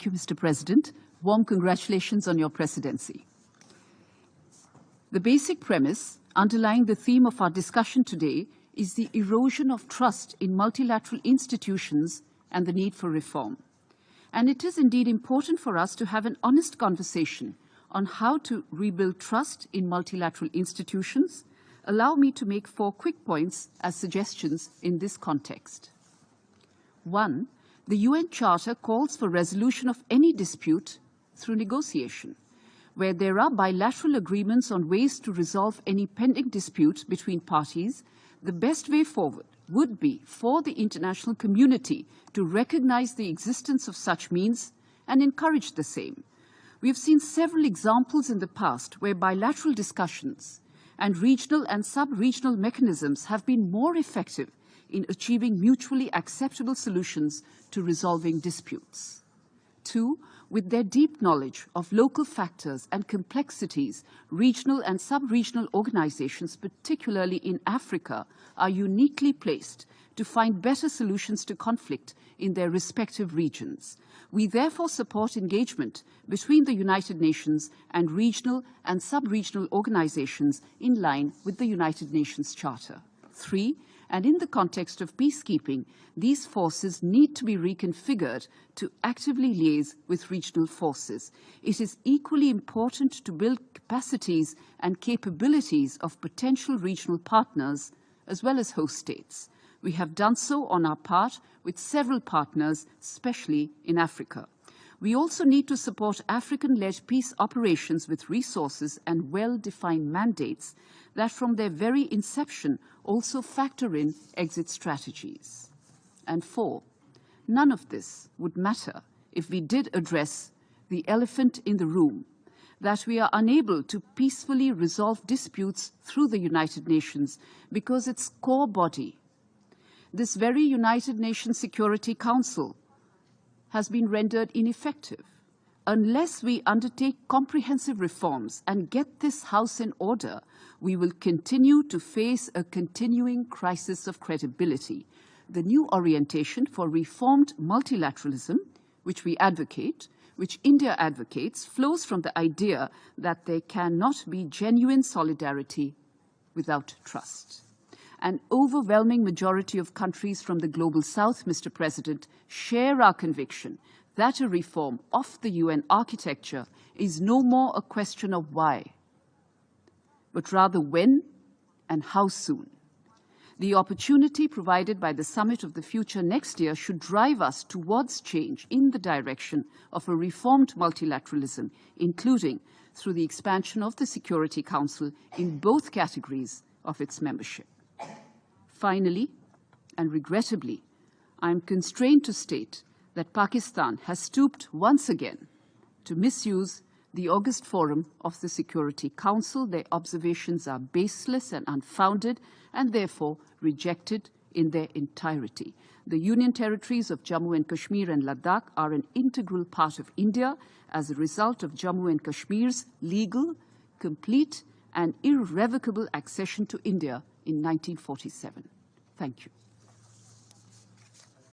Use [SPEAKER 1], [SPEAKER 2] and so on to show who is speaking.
[SPEAKER 1] Thank you, Mr. President. Warm congratulations on your presidency. The basic premise underlying the theme of our discussion today is the erosion of trust in multilateral institutions and the need for reform. And it is indeed important for us to have an honest conversation on how to rebuild trust in multilateral institutions. Allow me to make 4 quick points as suggestions in this context. 1. The UN Charter calls for resolution of any dispute through negotiation. Where there are bilateral agreements on ways to resolve any pending dispute between parties, the best way forward would be for the international community to recognize the existence of such means and encourage the same. We have seen several examples in the past where bilateral discussions and regional and sub-regional mechanisms have been more effective in achieving mutually acceptable solutions to resolving disputes. 2. With their deep knowledge of local factors and complexities, regional and sub-regional organizations, particularly in Africa, are uniquely placed to find better solutions to conflict in their respective regions. We therefore support engagement between the United Nations and regional and sub-regional organizations in line with the United Nations Charter. 3. And in the context of peacekeeping, these forces need to be reconfigured to actively liaise with regional forces. It is equally important to build capacities and capabilities of potential regional partners as well as host states. We have done so on our part with several partners, especially in Africa. We also need to support African-led peace operations with resources and well-defined mandates that from their very inception also factor in exit strategies. And 4, none of this would matter if we did address the elephant in the room, that we are unable to peacefully resolve disputes through the United Nations because its core body, this very United Nations Security Council, has been rendered ineffective. Unless we undertake comprehensive reforms and get this House in order, we will continue to face a continuing crisis of credibility. The new orientation for reformed multilateralism, which we advocate, which India advocates, flows from the idea that there cannot be genuine solidarity without trust. An overwhelming majority of countries from the Global South, Mr. President, share our conviction that a reform of the UN architecture is no more a question of why, but rather when and how soon. The opportunity provided by the Summit of the Future next year should drive us towards change in the direction of a reformed multilateralism, including through the expansion of the Security Council in both categories of its membership. Finally, and regrettably, I am constrained to state that Pakistan has stooped once again to misuse the August Forum of the Security Council. Their observations are baseless and unfounded and therefore rejected in their entirety. The Union territories of Jammu and Kashmir and Ladakh are an integral part of India as a result of Jammu and Kashmir's legal, complete and irrevocable accession to India in 1947. Thank you.